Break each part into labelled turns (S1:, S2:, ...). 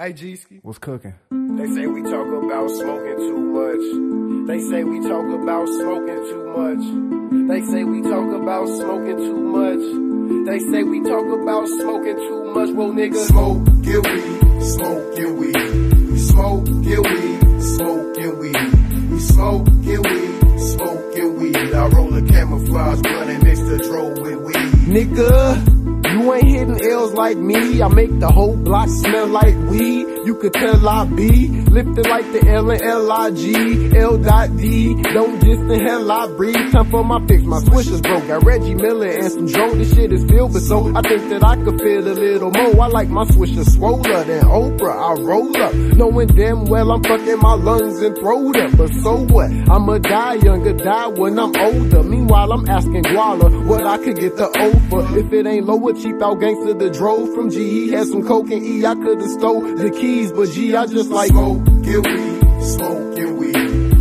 S1: Hey, G-Ski.
S2: What's cooking?
S1: They say we talk about smoking too much. They say we talk about smoking too much. They say we talk about smoking too much. They say we talk about smoking too much. Well, nigga, smoke, get weed, smoke, get weed. We smoke, get weed, smoke, get weed. We smoke, get weed, smoke, get weed. I roll a camouflage blunt and mix the dro with weed. Nigga, you ain't hitting L's like me. I make the whole block smell like weed. You could tell I be lifted like the L and L-I-G, L.D. Don't diss the hell I breathe. Time for my fix, my swishers broke. Got Reggie Miller and some Joe. This shit is filled, but so I think that I could feel a little more. I like my swishers swoller than Oprah. I roll up, knowing damn well I'm fucking my lungs and throat up. But so what? I'ma die younger, die when I'm older. Meanwhile, I'm asking Guala what I could get the O for. If it ain't lower, cheap out gangster the drove from G. He had some coke and E. I could've stole the keys, but G, I just like smoke, get weed, smoke, get weed.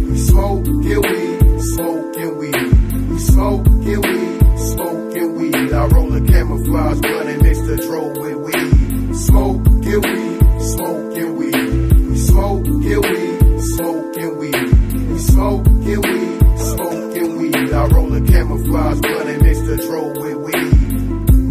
S1: We smoke, get weed, smoke, get weed. We smoke, get weed, smoke, get weed. I roll a camouflage blunt and mix the dro with weed. Smoke, get weed, smoke, get weed. We smoke, get weed, smoke, get weed. We smoke, get weed, smoke, get weed. I roll a camouflage blunt and mix the dro with weed.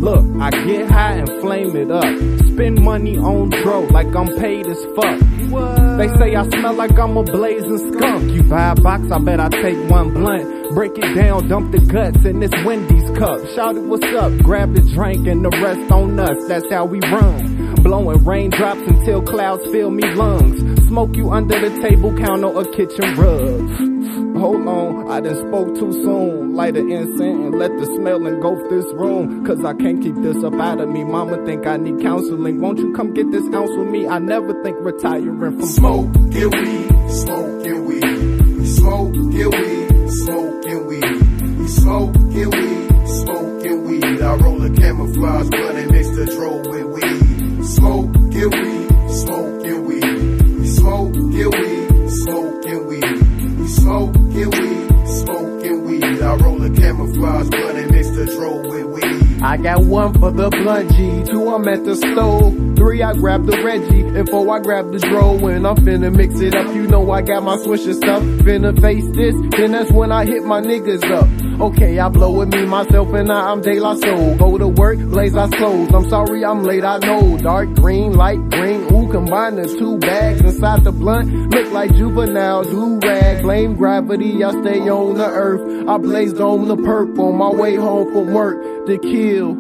S2: Look, I get high and flame it up. Spend money on dro like I'm paid as fuck. What? They say I smell like I'm a blazing skunk. You buy a box, I bet I take one blunt. Break it down, dump the guts in this Wendy's cup. Shout it, what's up? Grab the drink and the rest on us. That's how we run. Blowing raindrops until clouds fill me lungs. Smoke you under the table counter or kitchen rug. Hold on, I done spoke too soon. Light an incense and let the smell engulf this room. Cause I can't keep this up out of me. Mama think I need counseling. Won't you come get this ounce with me? I never think retiring from
S1: smoke, get weed, smoke, get weed. We smoke, get weed, smoke, get weed. We smoke, get weed, smoke, get weed. I roll a camouflage blunt and mix the dro with weed. Smoke, get weed, smoke, get weed. We smoke, get weed, smoke, get weed. We smoke, get weed, smoke, get weed. I roll a camouflage blunt and mix the dro with weed. I got one for the blunt G, 2 I'm at the stove, 3 I grab the Reggie, and 4 I grab the dro. When I'm finna mix it up, you know I got my swisher stuff. Finna face this, then that's when I hit my niggas up. Okay, I blow with me, myself, and I'm De La Soul. Go to work, blaze our souls. I'm sorry I'm late, I know. Dark green, light green, ooh, combine the 2 bags inside the blunt. Look like juvenile, do-rag. Blame gravity, I stay on the earth. I blazed on the perp on my way home from work to kill.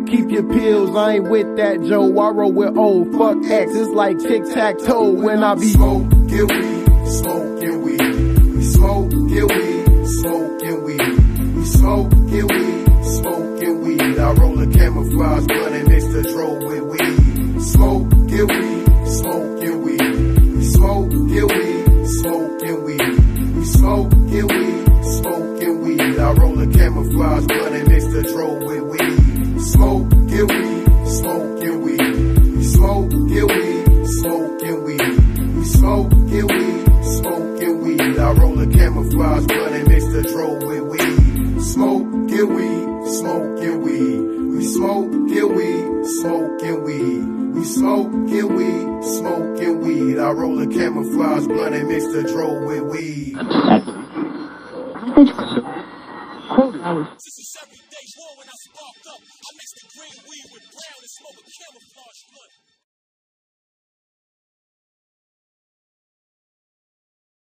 S1: Keep your pills, I ain't with that Joe. I roll with old fuck X. It's like tic-tac-toe when I be smoke, get weed, smoke, get weed. We smoke, get weed, smoke, get weed. We smoke, get weed, smoke, get weed. I roll a camouflage blunt and mix the dro with weed. Smoke, get weed, smoke, get weed. We smoke, get weed, smoke, get weed. We smoke, get weed, smoke, get weed. I roll a camouflage blunt and mix the dro with weed. Smoke, get weed, smoke, get weed. We smoke, get weed, smoke, get weed. We smoke, get weed, smoke, get weed. I roll a camouflage blunt and mix the dro with weed. Smoke, get weed, smoke, get weed. We smoke, get weed, smoke, get weed. We smoke, get weed, smoke, get weed. I roll a camouflage blunt and mix the dro with weed.
S3: Since every day war when I sparked up, I mixed the green weed with brown and smoke a camouflage blunt.